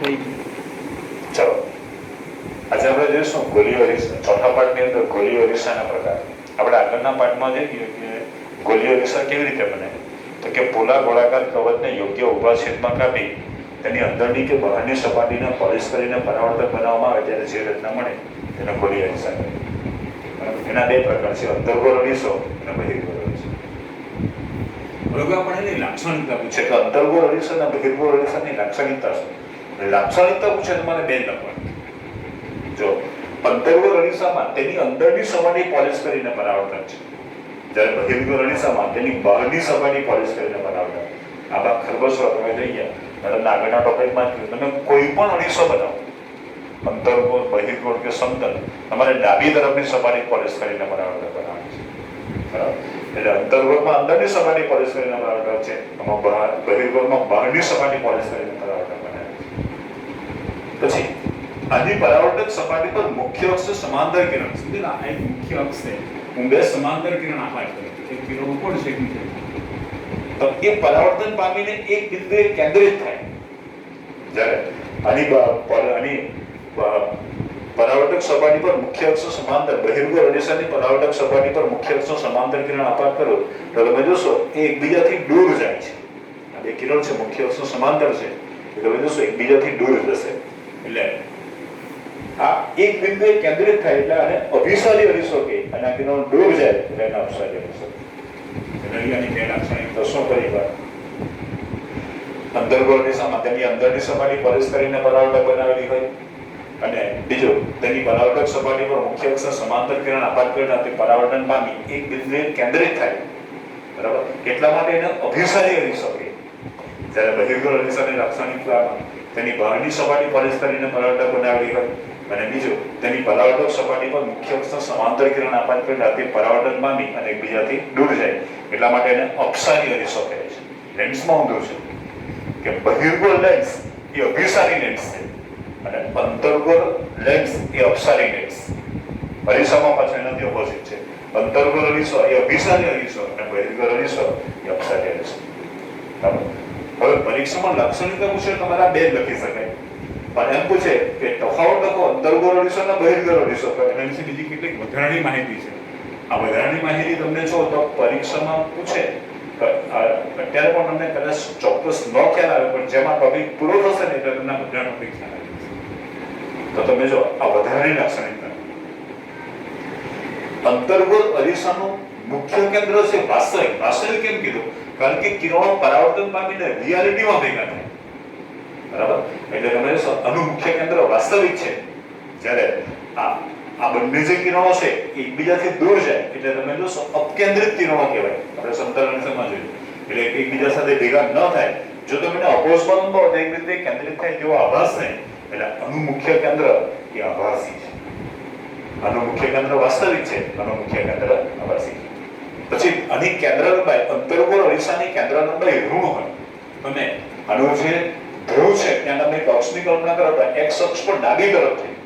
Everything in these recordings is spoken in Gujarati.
થઈ ગયું. ચલો આજે આપણે જોઈશું ગોલી અરીસા. ચોથા પાઠની અંદર ગોલી અરીસાના પ્રકાર. આપણે આગળના પાઠમાં જોઈએ કે ગોલી અરીસા કેવી રીતે બને, તો કે પોલા ગોળાકાર કવચને યોગ્ય ઊભા છેદમાં કાપી તેની અંદરની કે બહારની સપાટીને પોલિશ કરીને પરાવર્તક બનાવવામાં આવે ત્યારે જે રચના મળે તેને ગોલી અરીસા કહે. એના બે પ્રકાર છે, અંતર્ગોળ અરીસો અને બહિર્ગોળ અરીસો. હવે આપણે એની લાક્ષણિકતા પૂછે કે અંતર્ગોળ અરીસો અને બહિર્ગોળ અરીસાની લાક્ષણિકતા શું? લાક્ષણિકતા પૂછે તો મને બે લખવાની. જો અંતર્ગોળ અરીસામાં તેની અંદરની સપાટી પોલિશ કરીને પરાવર્તક છે, જ્યારે બહિર્ગોળ અરીસામાં તેની બહારની સપાટી પોલિશ કરીને પરાવર્તક. આ ભાગ ખરબચડો તમે થઈ ગયા. મેડમ આગળના ટોપિકમાં તમે કોઈ પણ અરીસો બનાવો, અંતર્ગોળ, બહિર્ગોળ કે સમતલ, તમારે ડાબી તરફની સપાટી પોલિશ કરીને પરાવર્તક બનાવવાની છે. બરાબર? એટલે અંતર્ગોળમાં અંદરની સપાટી પોલિશ કરીને પરાવર્તક છે, આમાં બહિર્ગોળમાં બહારની સપાટી પોલિશ કરીને પરાવર્તક બનાવે છે. પછી આની પરાવર્તક સપાટી પર મુખ્ય અક્ષ સમાંતર કિરણ, સમજે આ એક મુખ્ય અક્ષ છે, હું બે સમાંતર કિરણ આપાત કરું, એક કિરણ ઉપર છે, તો એ પરાવર્તન પામીને એક બિંદુએ કેન્દ્રિત થાય. જ્યારે આની પરાવર્તક સપાટી પર મુખ્ય અક્ષ સમાંતર, બહિર્ગોળ અરીસાની પરાવર્તક સપાટી પર મુખ્ય અક્ષ સમાંતર કિરણ આપાત કરો તો તમે જોશો એ એકબીજાથી દૂર જાય છે. આ બે કિરણ છે, મુખ્ય અક્ષ સમાંતર છે, એટલે તમે જોશો એકબીજાથી દૂર જશે. એટલે આ એક બિંદુએ કેન્દ્રિત થાય એટલે આને અભિસારી અરીસો કહે, અને આ કિરણ દૂર જાય એટલે એને અપસારી અરીસો. એટલે અહીંયાની બે લાક્ષણિકતા શું કરી વાત? અંતર્ગોળ અરીસામાં તેની અંદરની સપાટી પોલિશ કરીને પરાવર્તક બનાવેલી હોય, અને બીજું તેની પરાવર્તક સપાટી પર મુખ્ય અક્ષ સમાંતર કિરણ આપાત કરીને તે પરાવર્તન પામી એક બિંદુએ કેન્દ્રિત થાય. બરાબર? એટલા માટે એને અભિસારી અરીસો કહે. જ્યારે બહિર્ગોળ અરીસાની લાક્ષણિકતામાં તેની બહારની સપાટી પોલિશ કરીને પરાવર્તક બનાવેલી હોય, અને બીજું તેની પરાવર્તક સપાટી પર મુખ્ય અક્ષ સમાંતર કિરણ આપાત કરીને તે પરાવર્તન પામી અને એકબીજાથી દૂર જાય, એટલા માટે એને અપસારી અરીસો કહે છે. લેન્સમાં ઊંધું છે કે બહિર્ગોળ લેન્સ એ અભિસારી લેન્સ છે અને અંતર્ગોળ લેન્સ એ અપસારી લેન્સ. અરીસામાં પાછળ એનાથી ઓપોઝિટ છે. અંતર્ગોળ અરીસો એ અભિસારી અરીસો અને બહિર્ગોળ અરીસો એ અપસારી અરીસો. બરાબર? હવે પરીક્ષામાં લાક્ષણિકતા પૂછે તો તમારે બે જ લખી શકાય, પણ એમ પૂછે કે તફાવત લખો અંતર્ગોળ અરીસો અને બહિર્ગોળ અરીસો, તો એના વિશે બીજી કેટલીક વધારાની માહિતી છે. આ વધારાની માહિતી તમને જો તો પરીક્ષામાં પૂછે, અત્યારે પણ તમને કદાચ ચોક્કસ ન ખ્યાલ આવે, પણ જેમાં ટોપિક પૂરો થશે ને એટલે તમને બધા ટોપિક ખ્યાલ આવે. તો તમે જો આ વધારાની લાક્ષણિકતા, અંતર્ગોળ અરીસાનું મુખ્ય કેન્દ્ર છે વાસ્તવિક. વાસ્તવિક કેમ કીધું? કારણ કે કિરણો પરાવર્તન પામીને રિયાલિટીમાં ભેગા થાય. બરાબર? એટલે તમે આનું મુખ્ય કેન્દ્ર વાસ્તવિક છે, જ્યારે આ બંને જે કિરણો છે એકબીજાથી દૂર જાય એટલે તમે જોશો અપકેન્દ્રિત કિરણો કહેવાય. આપણે સમતલ અરીસામાં જોયું, એટલે એકબીજા સાથે ભેગા ન થાય. જો તમે એને અપોઝમાં લંબાવો તો એક રીતે કેન્દ્રિત થાય તેવો આભાસ થાય. એટલે આનું મુખ્ય કેન્દ્ર એ આભાસી છે. આનું મુખ્ય કેન્દ્ર વાસ્તવિક છે, આનું મુખ્ય કેન્દ્ર આભાસી છે. પછી આની કેન્દ્ર લંબાઈ, અંતર્ગોળ અરીસાની કેન્દ્ર લંબાઈ ઋણ હોય. તમે આનું જે ધ્રુવ છે ત્યાં તમે એક અક્ષની કલ્પના કરો તો એક્સ અક્ષ પર ડાબી તરફ થઈ,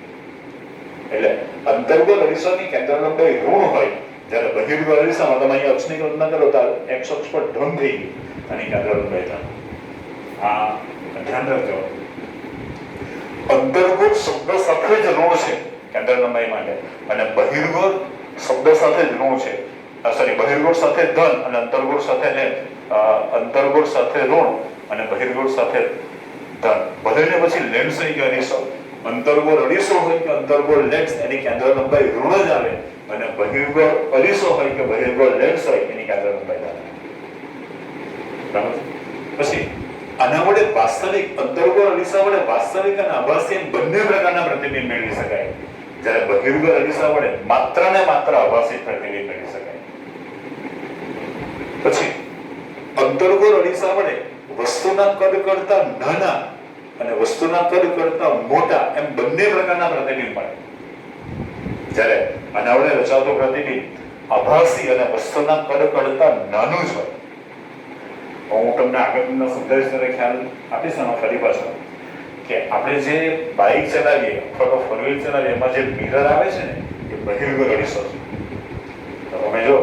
એટલે અંતર્ગોળ અરીસાની કેન્દ્ર લંબાઈ ઋણ હોય, જ્યારે બહિર્ગોળ અરીસામાં તમે અહીં અક્ષની કલ્પના કરો તો એક્સ અક્ષ પર ધન થઈ ગઈ આની કેન્દ્ર લંબાઈ ધન. આ ધ્યાન રાખજો. અંતર્ગોળ શબ્દ સાથે જ ઋણ છે કેન્દ્ર લંબાઈ માટે, અને બહિર્ગોળ શબ્દ સાથે જ ઋણ છે. બહિર્ગોળ સાથે ધન અને અંતર્ગોળ સાથે અંતર્ગોળ સાથે ઋણ અને બહિર્ગોળ સાથે ધન. ભલેને પછી લેન્સ હોય કે અરીસો, અંતર્ગોળ અરીસો હોય કે અંતર્ગોળ લેન્સ, એની કેન્દ્ર લંબાઈ ઋણ જ આવે, અને બહિર્ગોળ અરીસો હોય કે બહિર્ગોળ લેન્સ હોય એની કેન્દ્ર લંબાઈ આવે. બરાબર? પછી આના વડે વાસ્તવિક, અંતર્ગોળ અરીસા વડે વાસ્તવિક અને આભાસી બંને પ્રકારના પ્રતિબિંબ મેળવી શકાય, જ્યારે બહિર્ગોળ અરીસા વડે માત્ર ને માત્ર આભાસી પ્રતિબિંબ મેળવી શકાય. પછી અંતર્ગોળ અરીસા વડે વસ્તુના કદ કરતા નાના અને વસ્તુના કદ કરતા મોટા એમ બંને પ્રકારના પ્રતિબિંબ મળે, જ્યારે આના વડે રચાતું પ્રતિબિંબ આભાસી અને વસ્તુના કદ કરતા નાનું જ હોય. હું તમને આગળ સમજાવીશ ત્યારે ખ્યાલ આપીશ આનો ફરી પાછો, કે આપણે જે બાઇક ચલાવીએ અથવા તો ફોર વ્હીલ ચલાવીએ એમાં જે મિરર આવે છે ને એ બહિર્ગોળ અરીસો છે. તો તમે જો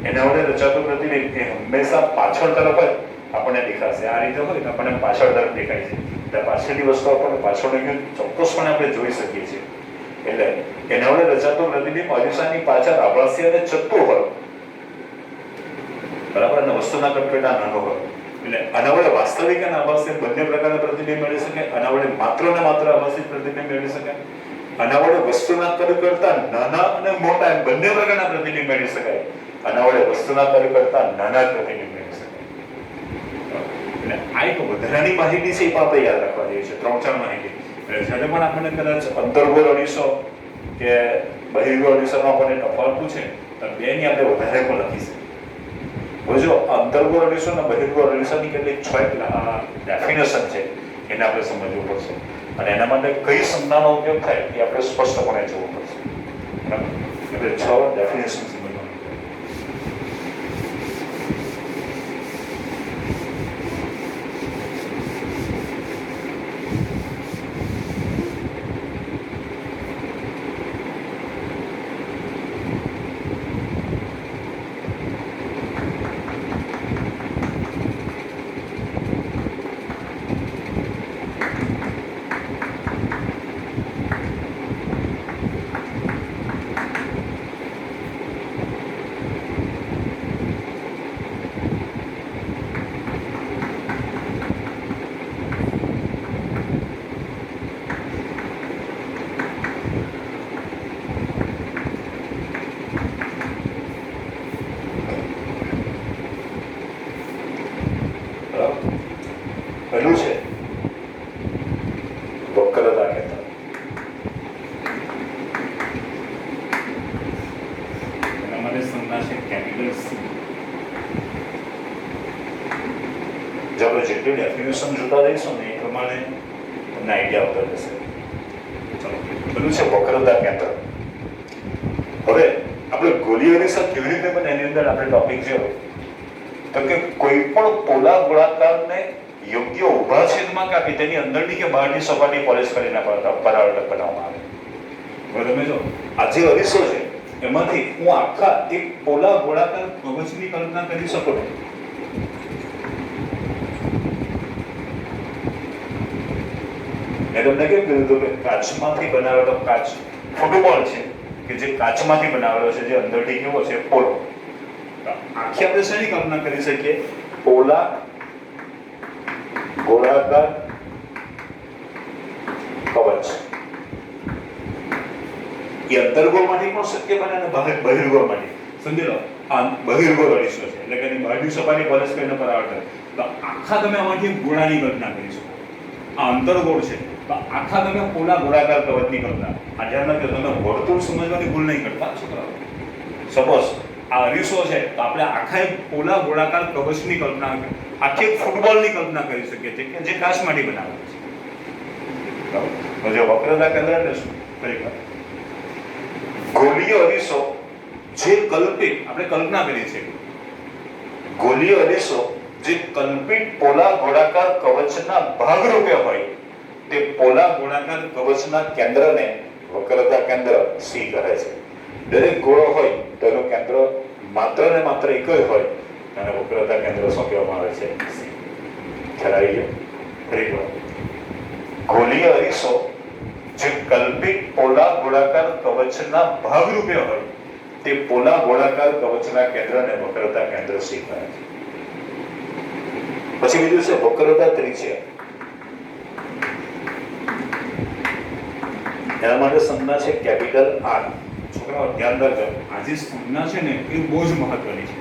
એના વડે રચાતું પ્રતિબિંબ એ હંમેશા પાછળ તરફ જ આપણને દેખાશે. આ રીતે હોય તો આપણને પાછળ તરફ દેખાય છે, એટલે પાછળની વસ્તુ આપણને પાછળનું યુદ્ધ ચોક્કસપણે આપણે જોઈ શકીએ છીએ. એટલે એના વડે રચાતું પ્રતિબિંબ અરીસાની પાછળ આભાસી અને ચત્તું હોય, બરાબર, અને વસ્તુના કટપેટા નાનો હોય. એટલે આના વડે વાસ્તવિક અને આભાસી બંને પ્રકારના પ્રતિબિંબ મેળવી શકાય. આના વડે માત્ર ને માત્ર આભાસી પ્રતિબિંબ મેળવી શકાય. આના વડે વસ્તુના કદ કરતા નાના અને મોટા એમ બંને પ્રકારના પ્રતિબિંબ મેળવી શકાય. આના વડે વસ્તુના કદ કરતા નાના પ્રતિબિંબ મેળવી શકાય. એટલે આ એક વધારાની માહિતી છે, એ પણ આપણે યાદ રાખવા જેવી છે. 3-4 માહિતી. એટલે જ્યારે પણ આપણને કદાચ અંતર્ગોળ અરીસો કે બહિર્ગોળ અરીસાનો આપણને તફાવત પૂછે તો બેની આપણે વધારે પણ લખી શકીએ. હવે જો અંતર્ગોળ અરીસો અને બહિર્ગોળ અરીસાની કેટલીક ડેફિનેશન છે, એને આપણે સમજવું પડશે. અને એના માટે કઈ સંજ્ઞાનો ઉપયોગ થાય એ આપણે સ્પષ્ટપણે જોવું પડશે. બરાબર, એટલે 6 ડેફિનેશન સમજવાનું. પહેલું છે વક્રતા કેન્દ્ર. એના માટે સંજ્ઞા છે કેપિટલ સી. જો આપણે જેટલી ડેફિનેશન જોતા જઈશું ને એ પ્રમાણે તમને આઈડિયા આવતા જશે. ચલો, પેલું છે વક્રતા કેન્દ્ર. હવે આપણે ગોલીય અરીસા કેવી રીતે બને એની અંદર આપણે ટોપિક છે તો કે કોઈ પણ પોલા ગોળાકારને યોગ્ય ઉભા છેદમાં કાપી તેની અંદરની કે બહારની સપાટી પોલિશ કરીને પરાવર્તક બનાવવામાં આવે. હવે તમે જો આ જે અરીસો છે એમાંથી હું આખા એક પોલા ગોળાકાર કવચની કલ્પના કરી શકું ને. મેં તમને કેમ કીધું હતું કે કાચમાંથી બનાવેલો કાચ ફૂટબોલ છે કે જે કાચમાંથી બનાવેલો છે, જે અંદરથી કેવો છે પોલો. આખી આપણે શેની કલ્પના કરી શકીએ? પોલા ગોળાકાર કવચ. એ અંતર્ગોળમાંથી પણ શક્ય બને અને બહિર્ગોળમાંથી. સમજી લો આ બહિર્ગોળ અરીસો છે એટલે કે એની બહારની સપાટી પોલિશ કરીને પરાવર્તન. તો આખા તમે આમાંથી ગોળાની કલ્પના કરી શકો. આ અંતર્ગોળ છે તો આખા તમે પોલા ગોળાકાર કવચની કલ્પના. આ ધ્યાન રાખજો, તમે વર્તુળ સમજવાની ભૂલ નહીં કરતા છોકરાઓ. સપોઝ આ અરીસો છે તો આપણે આખા એક પોલા ગોળાકાર કવચની કલ્પના, આખી એક ફૂટબોલની કલ્પના કરી શકીએ છીએ કે જે કાચમાંથી બનાવેલું છે. બરાબર, તો જે વક્રતા કેન્દ્ર એટલે શું? ખરેખર ગોલીય અરીસો જે કલ્પિત, આપણે કલ્પના કરી છે, ગોલીય અરીસો જે કલ્પિત પોલા ગોળાકાર કવચના ભાગરૂપે હોય તે પોલા ગોળાકાર કવચના કેન્દ્રને વક્રતા કેન્દ્ર સી કહે છે. દરેક ગોળો હોય તો એનું કેન્દ્ર માત્ર ને માત્ર એક જ હોય અને વક્રતા કેન્દ્ર શું કહેવામાં આવે છે? સી. ખ્યાલ આવી ગયો? ખરેખર ગોલીય અરીસો જે કલ્પિત પોલા ગોળાકાર કવચના ભાગરૂપે હોય તે પોલા ગોળાકાર કવચના કેન્દ્રને વક્રતા કેન્દ્ર સી કહે છે. પછી બીજું છે વક્રતા ત્રિજ્યા. એના માટે સંજ્ઞા છે કેપિટલ આર. છોકરાઓ ધ્યાન રાખજો, આ જે સંજ્ઞા છે ને એ બહુ જ મહત્વની છે.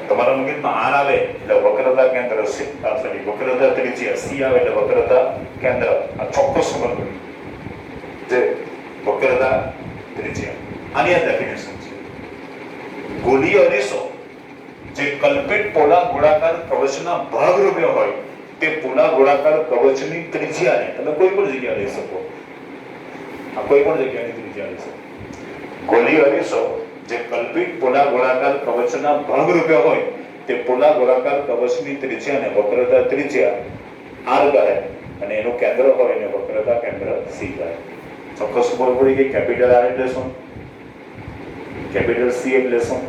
તમારા મગજમાં આર આવે એટલે વક્રતા કેન્દ્ર સી, સોરી વક્રતા ત્રિજ્યા, સી આવે એટલે વક્રતા કેન્દ્ર. આ ચોક્કસ ખબર પડી જે વક્રતા ત્રિજ્યા. આની આ ડેફિનેશન છે. ગોલીય અરીસો જે કલ્પિત પોલા ગોળાકાર કવચના ભાગરૂપે હોય તે પોલા ગોળાકાર કવચની ત્રિજ્યાને તમે કોઈ પણ જગ્યાએ લઈ શકો. આ કોઈ પણ જગ્યાની ત્રિજ્યા લઈ શકો. ગોલીય અરીસો જે કલ્પિત પોલા ગોળાકાર કવચના ભાગરૂપે હોય તે પોલા ગોળાકાર કવચની ત્રિજ્યાને વક્રતા ત્રિજ્યા આર કહે અને એનું કેન્દ્ર હોય એને વક્રતા કેન્દ્ર સી કહે. ચોક્કસ ખબર પડી ગઈ. કેપિટલ આર એટલે શું, કેપિટલ સી એટલે શું,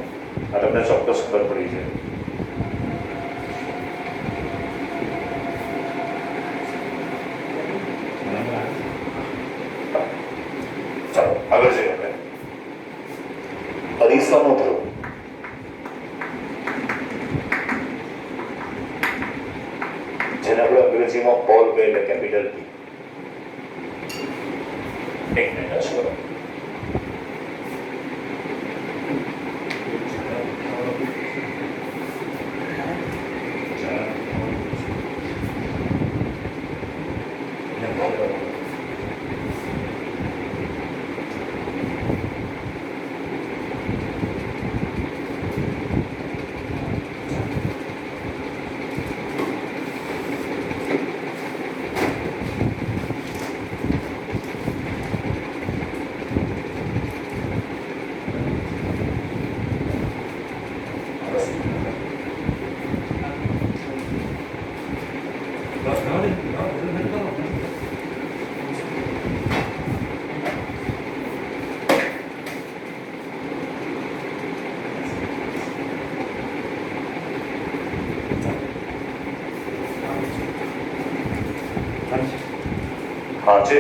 આ તમને ચોક્કસ ખબર પડી છે. આગળ જઈએ આપણે અરીસાનો ધ્રુવ. જેને આપણે અંગ્રેજીમાં પોલ કહીએ, કેપિટલ P. એક મિનિટ શું કરો હા છે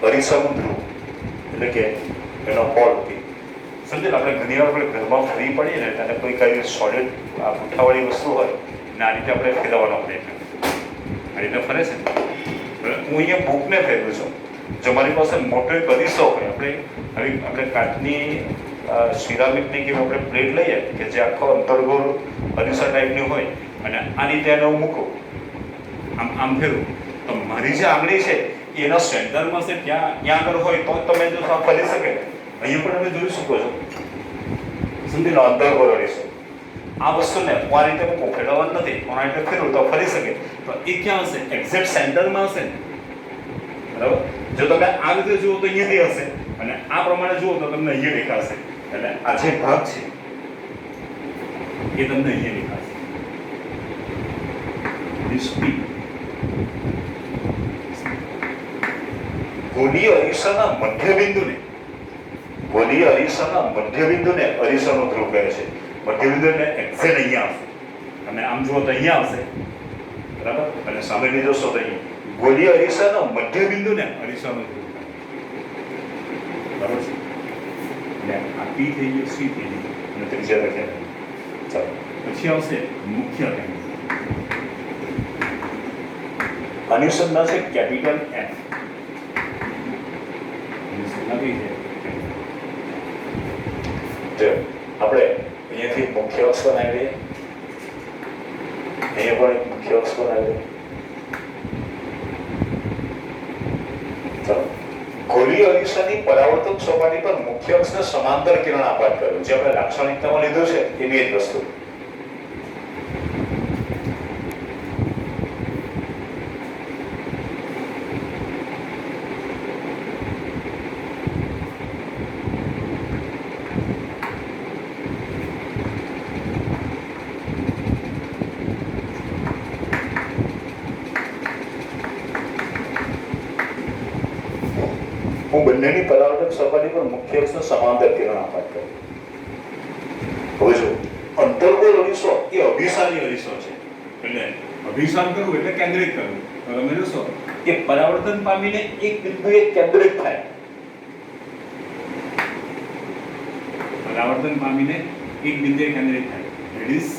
અરીસાનો ધ્રુવ એટલે કે એનો પોલ P. સમજે આપણે ઘણી વાર આપણે ઘરમાં ફરી પડીએ ને ત્યારે કોઈ કઈ સોલિડ પુઠ્ઠાવાળી વસ્તુ હોય ને આ રીતે આપણે ફેરવવાનો પ્રયત્ન આ રીતે ફરે છે ને. હું અહીંયા બુકને ફેરવું છું. જો મારી પાસે મોટો એક અરીસો હોય, આપણે કાચની સિરામિકની કેવી આપણે પ્લેટ લઈએ કે જે આખો અંતર્ગોળ અરીસા ટાઈપની હોય અને આ રીતે એને હું મૂકું, આમ ફેરવું, તો મારી જે આંગળી છે એના સેન્ટરમાં છે, ત્યાં આગળ હોય તો તમે જો ફરી શકે. અહીંયા પણ તમે જોઈ શકો છો, સમજી લો અંતર્ગોળ અરીસો. આ વસ્તુને હું આ રીતે મૂકું, ફેરવવાનું નથી, હું આ રીતે ફેરવું તો ફરી શકે. તો એ ક્યાં હશે? એક્ઝેક્ટ સેન્ટરમાં હશે, બરાબર. જો તમે આ રીતે જુઓ તો અહીંયાથી હશે અને આ પ્રમાણે જુઓ તો તમને અહીંયા દેખાશે. એટલે આ જે ભાગ છે એ તમને અહીંયા દેખાશે. ગોલીય અરીસાના મધ્યબિંદુને અરીસાનો ધ્રુવ કહે છે. મધ્યબિંદુને એક્ઝેક્ટ અહીંયા આવશે અને આમ જુઓ તો અહીંયા આવશે, બરાબર. અને સામેથી જોશો તો અહીંયા ગોલીય અરીસાના મધ્યબિંદુને અરીસાનો ધ્રુવ, બરાબર છે. એટલે આ P થઈ ગયું, C થઈ ગયું અને ત્રીજા લખ્યા. ચાલો પછી આવશે મુખ્ય કેન્દ્ર. અનુસંધાન છે કેપિટલ F. આપણે અહીંયાથી મુખ્ય અક્ષ બનાવીએ, અહીંયા પણ એક મુખ્ય અક્ષ બનાવીએ. ચાલો, ગોલીય અરીસાની પરાવર્તક સપાટી પર મુખ્ય અક્ષને સમાંતર કિરણ આપાત કર્યું. જે આપણે લાક્ષણિકતામાં લીધું છે એની જ વસ્તુ. હું બંનેની પરાવર્તક સપાટી પર મુખ્ય અક્ષને સમાંતર કિરણ આપાત કરું. હવે જો અંતર્ગોળ અરીસો એ અભિસારી અરીસો છે, એટલે અભિસાર કરવું એટલે કેન્દ્રિત કરવું. તમે જોશો કે પરાવર્તન પામીને એક બિંદુએ કેન્દ્રિત થાય. પરાવર્તન પામીને એક બિંદુએ કેન્દ્રિત થાય. ધેટ ઇઝ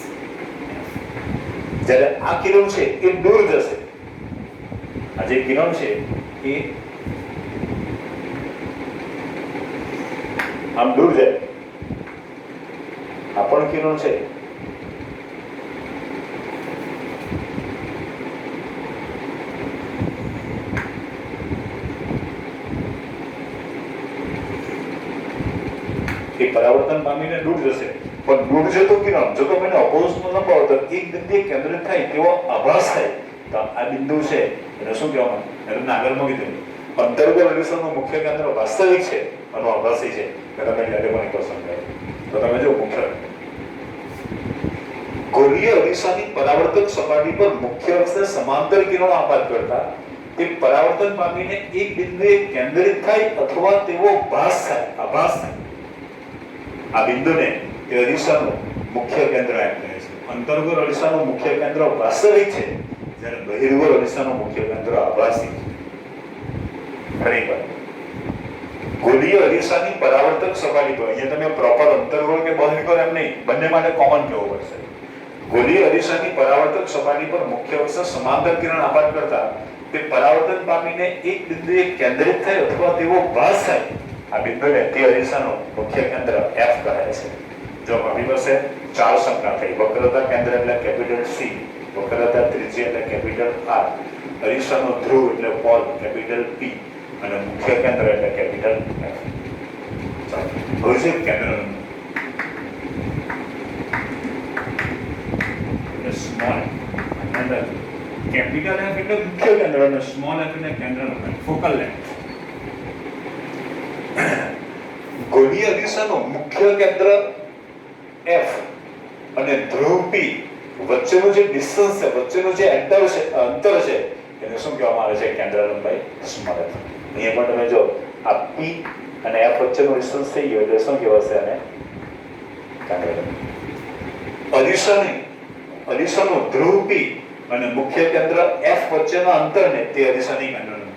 જ્યારે આ કિરણ છે એ દૂર જશે. આ જે કિરણ છે એ આમ દૂર જાય. આ પણ કિરણ છે એ પરાવર્તન પામીને દૂર જશે. પણ દૂર જતો કિરણ જો તમે એને અપોઝમાં લંબાવો તો એક બિંદુએ કેન્દ્રિત થાય તેવો આભાસ થાય. તો આ બિંદુ છે એને શું કહેવામાં આવે? એને આગળમાં કીધું અંતર્ગોળ અરીસાનું મુખ્ય કેન્દ્ર વાસ્તવિક છે અને આભાસી છે. તમે ત્યારે પણ એક સમજાય તો તમે જો મુખ્ય ગોલીય અરીસાની પરાવર્તક સપાટી પર મુખ્ય અક્ષને સમાંતર કિરણો આપાત કરતા તે પરાવર્તન પામીને એક બિંદુએ કેન્દ્રિત થાય અથવા તેવો આભાસ થાય. આ બિંદુને એ અરીસાનું મુખ્ય કેન્દ્ર એમ કહે છે. અંતર્ગોળ અરીસાનું મુખ્ય કેન્દ્ર વાસ્તવિક છે, જ્યારે બહિર્ગોળ અરીસાનું મુખ્ય કેન્દ્ર આભાસી છે. ખરેખર ગોલીય અરીસાની પરાવર્તક સપાટી પર, અહીંયા તમે પ્રોપર અંતર્ગોળ કે બહિર્ગોળ એમ નહીં, બંને માટે કોમન કહેવું પડશે. ગોલીય અરીસાની પરાવર્તક સપાટી પર મુખ્ય અક્ષ સમાંતર કિરણ આપાત કરતા તે પરાવર્તન પામીને એક બિંદુએ કેન્દ્રિત થાય અથવા તેવો ભાસ થાય, આ બિંદુને તે અરીસાનું મુખ્ય કેન્દ્ર F કહે છે. જો આપણી પાસે ચાર સંજ્ઞા થઈ, વક્રતા કેન્દ્ર એટલે કેપિટલ C, વક્રતા ત્રિજ્યા એટલે કેપિટલ R, અરીસાનો ધ્રુવ એટલે પોલ કેપિટલ P અને મુખ્ય કેન્દ્ર એટલે કેપિટલ F. ચાલો હવે છે કેન્દ્ર સ્મોલ કેન્દ્ર, કેપિટલ F એટલે મુખ્ય કેન્દ્ર અને સ્મોલ F એટલે કેન્દ્ર ફોકલ લેન્થ. ગોળીય અરીસાનો મુખ્ય કેન્દ્ર F અને ધ્રુવ P વચ્ચેનું જે ડિસ્ટન્સ છે, વચ્ચેનું જે અંતર છે એને શું કહેવામાં આવે છે? કેન્દ્ર લંબાઈ સ્મોલ F. અહીંયા પણ તમે જો આ P અને F વચ્ચેનું ડિસ્ટન્સ થઈ ગયું એટલે શું કહેવાશે? આને કેન્દ્ર લંબાઈ. અરીસાનું ધ્રુવ P અને મુખ્ય કેન્દ્ર F વચ્ચેના અંતરને તે અરીસાની કેન્દ્ર લંબાઈ.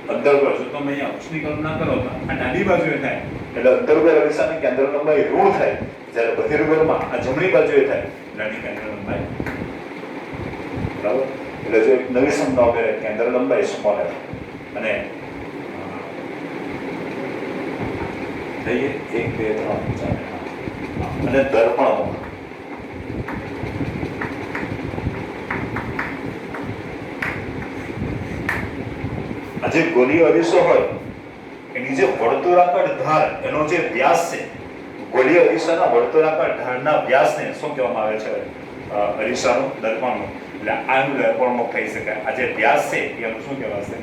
અંતર્ગોળ, જો તમે અહીંયા અક્ષની કલ્પના કરો તો આ ડાબી બાજુએ થાય એટલે અંતર્ગોળ અરીસાની કેન્દ્ર લંબાઈ ઋણ થાય, જ્યારે બહિર્ગોળમાં આ જમણી બાજુએ થાય એટલે આની કેન્દ્ર લંબાઈ. બરાબર? એટલે જો એક નવી સંજ્ઞા ઉમેરે, કેન્દ્ર લંબાઈ સ્મોલ F અને થઈએ 1 2 3 4 અને દર્પણ. આજે ગોલીય અરીસો હોય એની જે વર્તુળાકાર ધાર, એનો જે વ્યાસ છે, ગોલીય અરીસાના વર્તુળાકાર ધારના વ્યાસને શું કહેવામાં આવે છે? અરીસાનું દર્પણમુખ. એટલે આનું દર્પણમુખ કહી શકાય. આ જે વ્યાસ છે એનું શું કહેવાશે?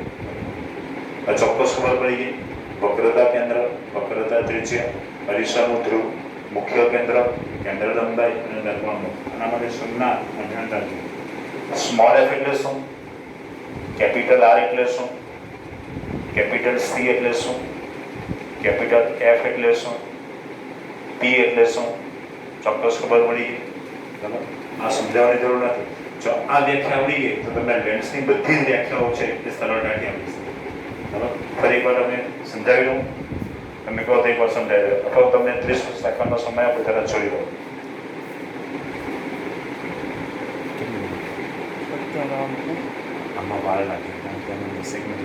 ચોક્કસ ખબર પડી ગઈ. વક્રતા કેન્દ્ર, વક્રતા ત્રિજ્યા, અરીસાનું ધ્રુવ, મુખ્ય કેન્દ્ર, કેન્દ્ર લંબાઈ અને દર્પણમુખ. આના માટે સંજ્ઞા ધ્યાન રાખજો. સ્મોલ F એટલે શું? કેપિટલ R એટલે શું? કેપિટલ C એટલે શું? કેપિટલ F એટલે શું? P એટલે શું? ચોક્કસ ખબર પડી ગઈ. બરાબર? આ સમજાવવાની જરૂર નથી. જો આ વ્યાખ્યા આવડી ગઈ તો તમને લેન્સની બધી જ વ્યાખ્યાઓ છે એ સરળતાથી આવડી શકે. બરાબર? ફરી એકવાર તમે સમજાવી દઉં, તમે કહો તો એકવાર સમજાવી દો, અથવા તમને 30 સેકન્ડનો સમય આપો ત્યારે જોઈ લો. આમાં વાર લાગે કારણ કે અમે સેગમેન્ટ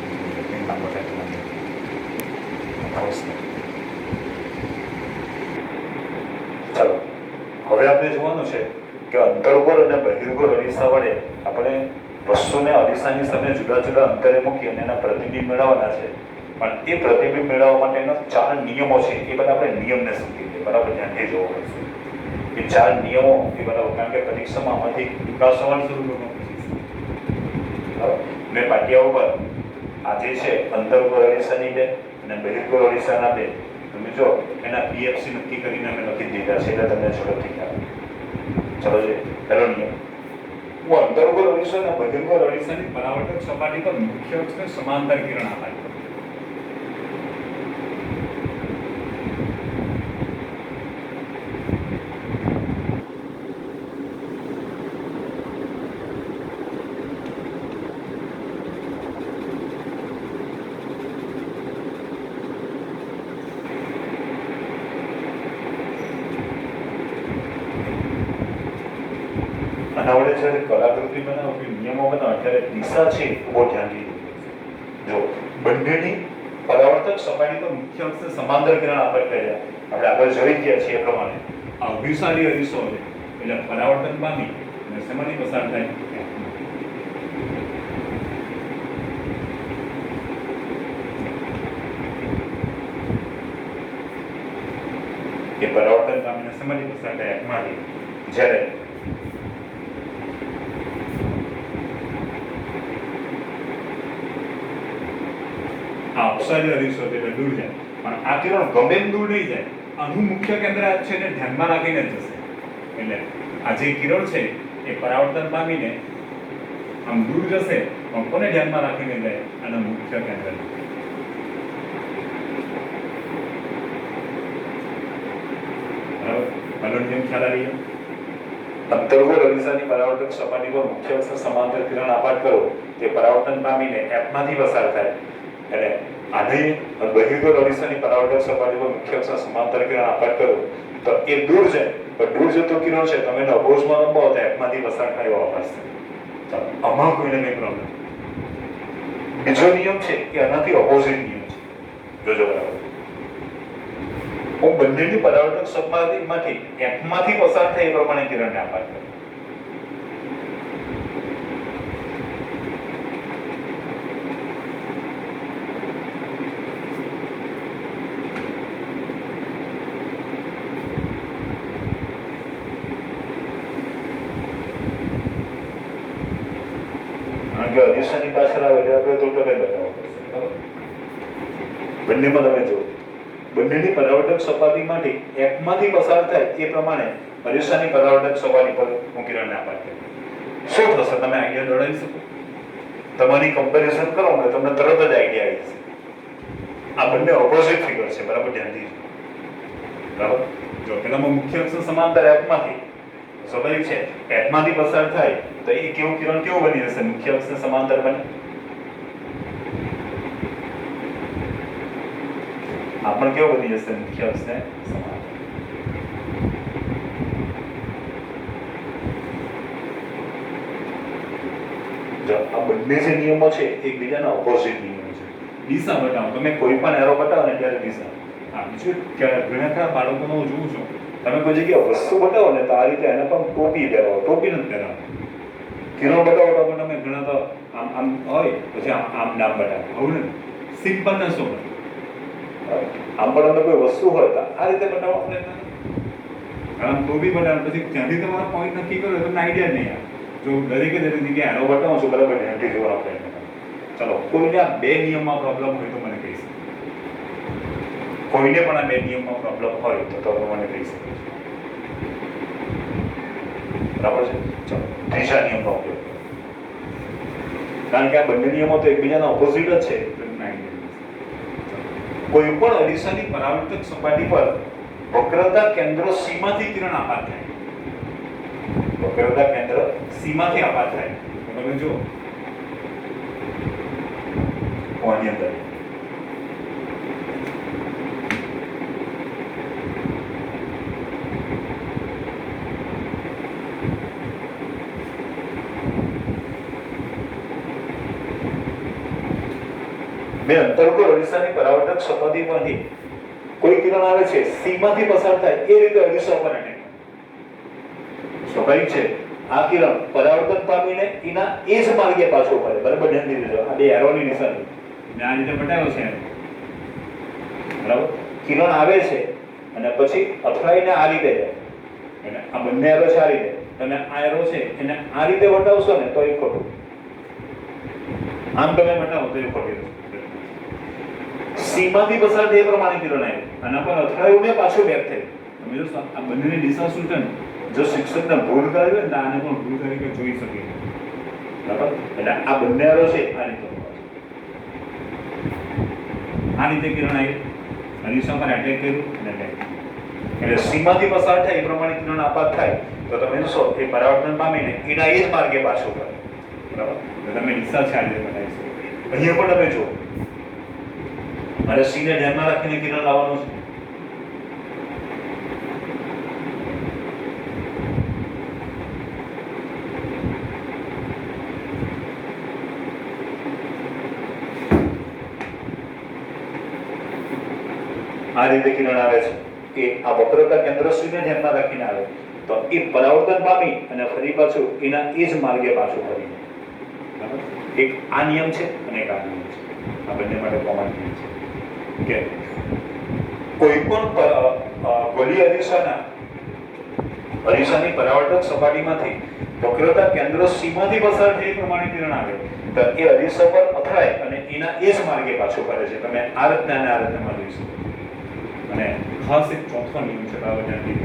લાંબો ટાઈમ લાગે. ચાલો હવે આપણે જોવાનું છે કે અંતર્ગોળ અને બહિર્ગોળ અરીસા વડે આપણે વસ્તુને અરીસાની સામે જુદા જુદા અંતરે મૂકી અને એના પ્રતિબિંબ મેળવવાના છે. પણ એ પ્રતિબિંબ મેળવવા માટેના 4 નિયમો છે, એ બધા આપણે નિયમને સમજી લઈએ. બરાબર? ધ્યાનથી જોવો પડશે. એ 4 નિયમો એ બરાબર, કારણ કે પરીક્ષામાં આમાંથી ટૂંકા સવાલ સ્વરૂપમાં મેં પાટિયા ઉપર આજે છે અંતર્ગોળ અરીસાની બે અને બહિર્ગોળ અરીસાના બે, તમે જો એના PFC નક્કી કરીને અમે લખી દીધા છે એટલે તમને ઝડપથી ખ્યાલ. ચલો છે પહેલો નિયમ. હું અંતર્ગોળ અરીસો અને બહિર્ગોળ અરીસાની પરાવર્તક સપાટી પર મુખ્ય અક્ષને સમાંતર કિરણ આપાત કરું. આવડે છે કલાકૃતિ બનાવો કે નિયમો બનાવો ત્યારે દિશા છે બહુ ધ્યાનથી જો બંનેની પરાવર્તક સપાટી પર મુખ્ય અક્ષને સમાંતર કિરણ આપાત કર્યા. આપણે આગળ જોઈ ગયા છીએ એ પ્રમાણે આ અભિસારી અરીસો છે એટલે પરાવર્તન પામી અને શેમાંથી પસાર થાય? એ પરાવર્તન પામીને શેમાંથી પસાર થાય? Fમાંથી. જ્યારે આ અપસારી અરીસો છે એટલે દૂર જાય, પણ આ કિરણ ગમે દૂર નહીં જાય. આનું મુખ્ય કેન્દ્ર છે ને ધ્યાનમાં રાખીને જશે. એટલે આ જે કિરણ છે એ પરાવર્તન પામીને આમ દૂર જશે, પણ કોને ધ્યાનમાં રાખીને જાય? આના મુખ્ય કેન્દ્ર. બરાબર? પહેલો નિયમ ખ્યાલ આવી ગયો. અંતર્ગોળ અરીસાની પરાવર્તક સપાટી પર મુખ્ય અક્ષ સમાંતર કિરણ આપાત કરો તે પરાવર્તન પામીને F માંથી પસાર થાય. અને આની બહિર્ગોળ અરીસાની પરાવર્તક સપાટી પર મુખ્ય અક્ષના સમાંતર કિરણ આપાત કરો તો એ દૂર છે, પણ દૂર જતો કિરણ છે તમે એને અપોઝમાં લંબાવો તો એકમાંથી પસાર થાય એવો અવાજ થાય. આમાં કોઈને કંઈ પ્રોબ્લેમ. બીજો નિયમ છે એ આનાથી ઓપોઝિટ નિયમ છે. જોજો બરાબર. હું બંનેની પરાવર્તક સપાટીમાંથી એકમાંથી પસાર થાય એ પ્રમાણે કિરણને આપાત કરું. અરીસાની પાછળ આવે એટલે આપણે તો તમે બતાવો પડશે. બંનેમાં તમે જુઓ, બંનેની પરાવર્તક સપાટીમાંથી એકમાંથી પસાર થાય એ પ્રમાણે અરીસાની પરાવર્તક સપાટી પર હું કિરણને આપાત કરું. શું થશે તમે આઈડિયા દોડાવી શકો? તમારી કમ્પેરિઝન કરો એટલે તમને તરત જ આઈડિયા આવી જશે. આ બંને ઓપોઝિટ ફિગર છે, બરાબર? ધ્યાનથી બરાબર. જો પેલામાં મુખ્ય અક્ષ સમાંતર એકમાંથી સ્વાભાવિક છે એકમાંથી પસાર થાય તો એ કેવું કિરણ કેવું બની જશે? મુખ્ય અક્ષને સમાંતર બને. આ પણ કેવું બની જશે? મુખ્ય અક્ષને સમાંતર. જો આ બંને જે નિયમો છે એકબીજાના ઓપોઝિટ નિયમો છે. દિશા બતાવો, તમે કોઈ પણ એરો બતાવો ને ત્યારે દિશા. હા, બીજું ઘણા ખરા બાળકોનો હું જોઉં છું, તમે કોઈ જગ્યાએ વસ્તુ બતાવો ને તો આ રીતે એને પણ ટોપી પહેરાવો. ટોપી નથી પહેરાવો. કિરણ બતાવો તો તમે ઘણા તો આમ આમ હોય પછી આમ નામ બતાવે. આવું ને સિમ્પલ ને શું આમ પણ તમે કોઈ વસ્તુ હોય તો આ રીતે બતાવો. આપણે આમ ટોપી બતાવો પછી ત્યાંથી તમારો પોઈન્ટ નક્કી કરો તમને આઈડિયા નહીં આવે. જો દરેકે દરેક જગ્યાએ એરો બતાવો છો બરાબર ધ્યાનથી જોવા આપણે. ચલો, કોઈને આ બે નિયમમાં પ્રોબ્લેમ હોય તો મને કહી શકો. કોઈને પણ આ બે નિયમમાં પ્રોબ્લેમ હોય તો તમે મને કહી શકો. બરાબર છે? ચલો, ત્રીજા નિયમનો ઉપયોગ કરો. કારણ કે આ બંને નિયમો તો એકબીજાના ઓપોઝિટ જ છે. કોઈ પણ અરીસાની પરાવર્તક સપાટી પર વક્રતા કેન્દ્ર સીમાથી કિરણ આપાત થાય. વક્રતા કેન્દ્ર સીમાથી આપાત થાય. તમે જો આની અંદર બે અંતર્ગોળ અરીસાની પરાવર્તક સપાટી પરથી કોઈ કિરણ આવે છે સીમાથી પસાર થાય એ રીતે અરીસા પર અટકે. સ્વાભાવિક છે આ કિરણ પરાવર્તન પામીને એના એ જ માર્ગે પાછો ફરે. બરાબર? ધ્યાનથી જોજો. આ બે એરોની નિશાની મેં આ રીતે બતાવ્યો છે. બરાબર? કિરણ આવે છે અને પછી અથડાઈને આ રીતે જાય. અને આ બંને એરો છે આ રીતે. તમે આ એરો છે એને આ રીતે વટાવશો ને તો એ ખોટું. આમ તમે બતાવો તો એ ખોટી વસ્તુ. સીમાથી પસાર થાય એ પ્રમાણે કિરણ આવે. આના પર અથડાયું ને પાછું બેક થાય. તમે જો આ બંનેની દિશા શું છે ને, જો શિક્ષકને ભૂલ કરી હોય ને આને પણ ભૂલ તરીકે જોઈ શકે. બરાબર? એટલે આ બંને એરો છે આ રીતે. આ રીતે કિરણ આવી અરીસા પર એટેક કર્યું અને બેક. એટલે સીમાથી પસાર થાય એ પ્રમાણે કિરણ આપાત થાય તો તમે જોશો એ પરાવર્તન પામીને એના એ જ માર્ગે પાછું કરે. બરાબર? એટલે તમે દિશા છે આ રીતે બનાવી શકો. અહીંયા પણ તમે જુઓ મારે સીને ધ્યાનમાં રાખીને કિરણ લાવવાનું છે. આ રીતે કિરણ આવે છે કે આ વક્રતા કેન્દ્ર સીને ધ્યાનમાં રાખીને આવે તો એ પરાવર્તન પામી અને ફરી પાછું એના એ જ માર્ગે પાછું ફરી. બરાબર? એક આ નિયમ છે અને એક આ નિયમ છે. આ બંને માટે કોમન નિયમ છે કે કોઈ પણ ગોળી અરીસાની પરાવર્તક સપાટીમાંથી વક્રતા કેન્દ્ર સીમાથી પસાર થાય એ પ્રમાણે કિરણ આવે તો એ અરીસા પર અથડાય અને એના એ જ માર્ગે પાછું ફરે છે. તમે આ રીતના અને આ રીતના જોઈ શકો. અને ખાસ એક ચોથો નિયમ છે બરાબર ધ્યાનથી.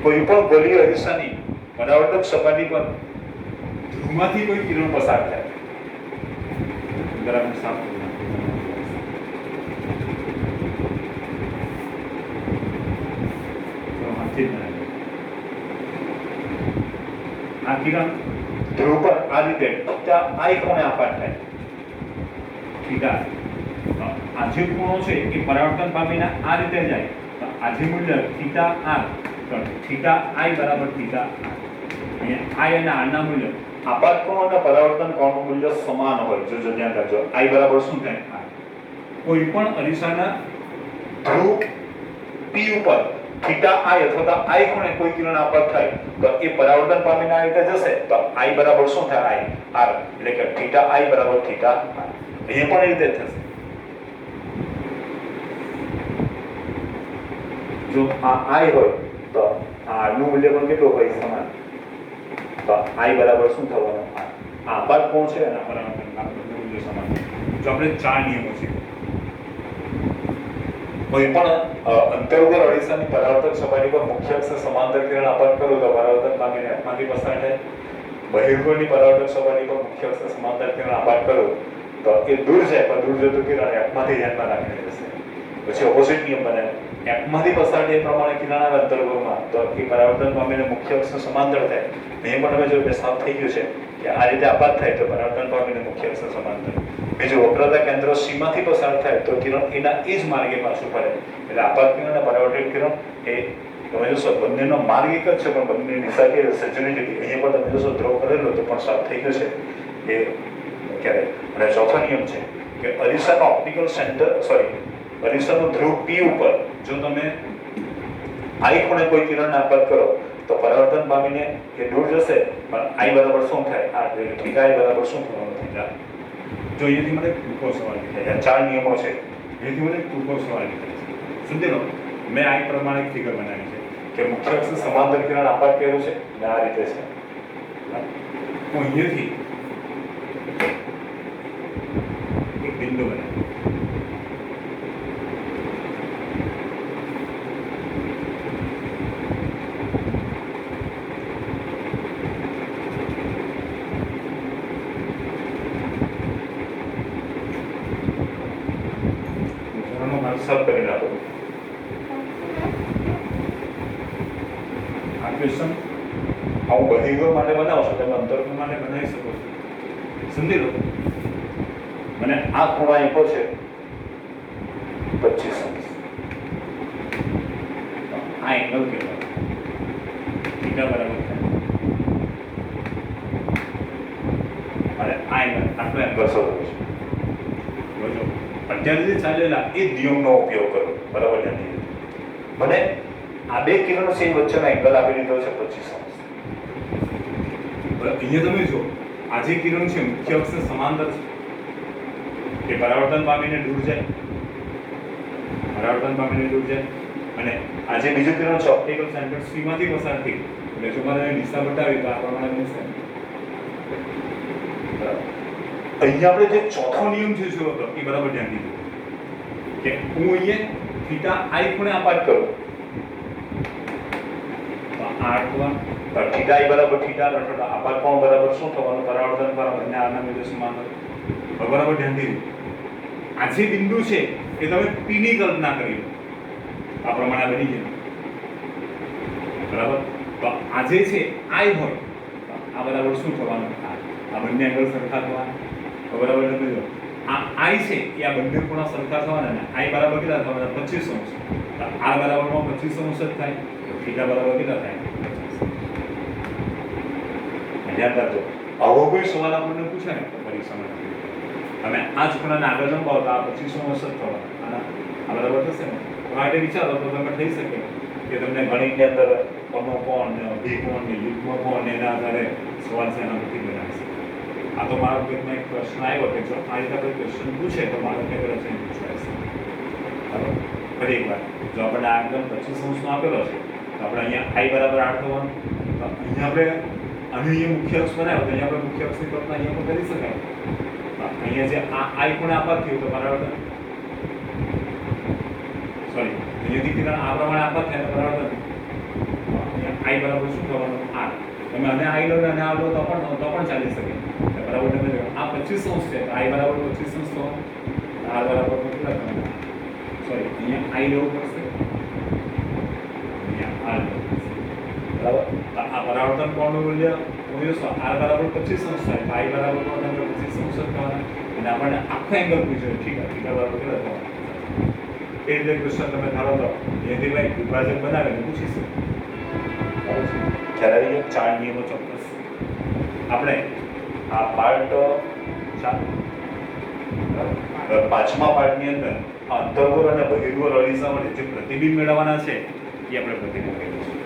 કોઈ પણ ગોળી અરીસાની પરાવર્તક સપાટી પર ધ્રુવમાંથી કોઈ કિરણ પસાર થાય. બરાબર? સાફ આ કિરણ ધ્રુવ પર આ રીતે આ એક કોણે આપાત થાય. થીટા આ જે ખૂણો છે એ પરાવર્તન પામીને આ રીતે જાય તો આ જે મૂલ્ય થીટા આર તો થીટા આઈ બરાબર થીટા આર અહીંયા આઈ અને આર ના મૂલ્ય આપાત કોણ અને પરાવર્તન કોણનું મૂલ્ય સમાન હોય જો ધ્યાન રાખજો આઈ બરાબર શું થાય આર કોઈ પણ અરીસાના ધ્રુવ પી ઉપર થીટા આઈ અથવા આઈ ખૂણે કોઈ કિરણ આપાત થાય તો એ પરાવર્તન પામીને આ રીતે જશે તો આઈ બરાબર શું થાય આઈ આર એટલે કે થીટા આઈ બરાબર થીટા આર અહીંયા પણ એ રીતે થશે જો આ આઈ હોય તો આર નું મૂલ્ય પણ કેટલું હોય સમાન તો આઈ બરાબર શું થવાનું આર આ આપાત કોણ છે અને પરાવર્તન કારકનું મૂલ્ય સમાન જો આપણે ચાર નિયમો છે કોઈ પણ અંતર્ગોળ અરીસાની પરાવર્તક સપાટી પર મુખ્ય અક્ષ સમાંતર કિરણ આપાત કરું તો પરાવર્તન પામીને એફમાંથી પસાર થાય બહિર્ગોળની પરાવર્તક સપાટી પર મુખ્ય અક્ષ સમાંતર કિરણ આપાત કરું તો એ દૂર જાય પણ દૂર જતું કિરણ એફમાંથી ધ્યાનમાં રાખીને જશે પછી ઓપોઝિટ નિયમ બને એફમાંથી પસાર થાય એ પ્રમાણે કિરણ આવે અંતર્ગોળમાં તો એ પરાવર્તન પામીને મુખ્ય અક્ષ સમાંતર થાય અહીં પણ હવે જો બે સાફ થઈ ગયું છે કે આ રીતે આપાત થાય તો પરાવર્તન પામીને મુખ્ય અક્ષ સમાંતર બીજું વક્રતા કેન્દ્ર સીમાથી પસાર થાય તો કિરણ એના એ જ માર્ગે પાછું ફરે એટલે આપાત કિરણ અને પરાવર્તિત કિરણ એ તમે જોશો બંનેનો માર્ગ એક જ છે પણ બંને દિશા કે સજ્જની જુદી અહીંયા પણ તમે જોશો ધ્રુવ કરેલો તો પણ સાફ થઈ ગયું છે એ ક્યારે અને ચોથો નિયમ છે કે અરીસાનો ઓપ્ટિકલ સેન્ટર અરીસાનો ધ્રુવ પી ઉપર જો તમે આઈ ખૂણે કોઈ કિરણ આપાત કરો તો પરાવર્તન પામીને એ દૂર જશે પણ આઈ બરાબર શું થાય આ થીટા આઈ બરાબર શું થવાનું થીટા જો અહીંયાથી મને ટૂંકો સવાલ નીકળે ચાર નિયમો છે એથી મને ટૂંકો સવાલ નીકળે છે સમજી લો મેં આ પ્રમાણે ફિગર બનાવી છે કે મુખ્ય અક્ષ સમાંતર કિરણ આપાત કર્યું છે અને આ રીતે છે હું અહીંયાથી એક બિંદુ બનાવ્યું સબ કરી નાખો આ ક્વેશ્ચન હું બહિર્ગોળ માટે બનાવશો તમે અંતર્ગોળ માટે બનાવી શકો છો સમજી લો મને આ ખૂણો આપ્યો છે 25 આ એંગલ કેટલો થીટા બરાબર થાય અને આ એંગલ આટલો એંગલ શોધવો છે બોલો અત્યારે જે ચાલેલા એ નિયમનો ઉપયોગ કરો બરાબર ધ્યાન દીધું મને આ બે કિરણો છે વચ્ચેનો એંગલ આપી દીધો છે 25 અહીંયા તમે જો આ જે કિરણ છે મુખ્ય અક્ષ સમાંતર છે એ પરાવર્તન પામીને દૂર જાય અને આ જે બીજું કિરણ છે ઓપ્ટિકલ સેન્ટર સીમાંથી પસાર થઈ એટલે જો મારે દિશા બતાવી તો આ પ્રમાણે બનશે અહીંયા આપણે જે ચોથો નિયમ છે જો હતો એ બરાબર ધ્યાન દીધું કે હું અહીંયા થીટા આઈ ખૂણે આપાત કરું તો આ થીટા આઈ બરાબર થીટા અથવા આપાત કોણ બરાબર શું થવાનું પરાવર્તન બરાબર બંને આના મૂલ્ય સમાંતર બરાબર ધ્યાન દીધું આ જે બિંદુ છે એ તમે પી ની કલ્પના કરી આ પ્રમાણે બની જાય બરાબર તો આ જે છે આઈ હોય આ બરાબર શું થવાનું આ બંને એંગલ સરખા થવાના બરાબર તમે જો આ આઈ છે એ આ બંને ખૂણા સરખા થવાના ને આઈ બરાબર કેટલા થવાના 25 અંશ તો આ બરાબરમાં 25 અંશ જ થાય તો થીટા બરાબર કેટલા થાય 25 ધ્યાન રાખજો આવો કોઈ સવાલ આપણને પૂછે ને પરીક્ષામાં તમે આ જ ખૂણાને આગળ લંબાવો તો આ 25 અંશ જ થવાના આના આ બરાબર થશે ને તો માટે વિચારો તો તમે થઈ શકે કે તમને ગણિતની અંદર અનુકોણ ને અભિકોણ ને યુગ્મ કોણ એના આધારે સવાલ છે એના પરથી બનાવી શકે આ તો મારા પેટમાં એક પ્રશ્ન આવ્યો કે જો આ રીતે આપણે ક્વેશ્ચન પૂછે તો મારો પેપર છે પૂછાય બરાબર ફરી એકવાર જો આપણે આ એકદમ 25 અંશનો આપેલો છે તો આપણે અહીંયા આઈ બરાબર 8 થવાનું તો અહીંયા આપણે અહીં મુખ્ય અક્ષ બનાવ્યો તો અહીંયા આપણે મુખ્ય અક્ષની કલ્પના અહીંયા પણ કરી શકાય અહીંયા જે આ આઈ ખૂણે આપાત થયું તો બરાબર સોરી અહીંયાથી કિરણ આ પ્રમાણે આપાત થાય તો બરાબર અહીંયા આઈ બરાબર શું થવાનું 8 તમે આને આઈ લો અને આ લો તો પણ ચાલી શકે બરાબર તમે આ 25 અંશ છે તો આઈ બરાબર 25 અંશ થવાનું આર બરાબર કેટલા થવાના સોરી અહીંયા આઈ લેવું પડશે અહીંયા આર બરાબર આ પરાવર્તન કોણનું મૂલ્ય આર બરાબર 25 અંશ થાય આઈ બરાબર 25 અંશ થવાના અને આપણને આખો એંગલ પૂછ્યો ઠીક વાળો કેટલા એ રીતે ક્વેશ્ચન તમે ધારો તો એથી ભાઈ વિભાજન બનાવે ને પૂછી શકો. ખ્યાલ આવી ગયો? 4 નિયમો ચોક્કસ. આપણે આ પાર્ટ પાંચમા પાર્ટની અંદર અંતર્ગોળ અને બહિર્ગોળ અરીસા વડે જે પ્રતિબિંબ મેળવવાના છે એ આપણે પ્રતિબિંબ કરીશું.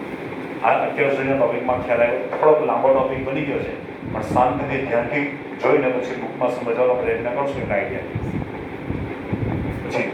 આ અત્યાર સુધીના ટોપિકમાં ખ્યાલ આવ્યો. થોડોક લાંબો ટોપિક બની ગયો છે પણ શાંતિથી ધ્યાનથી જોઈને પછી બુકમાં સમજવાનો પ્રયત્ન કરશું એક આઈડિયા પછી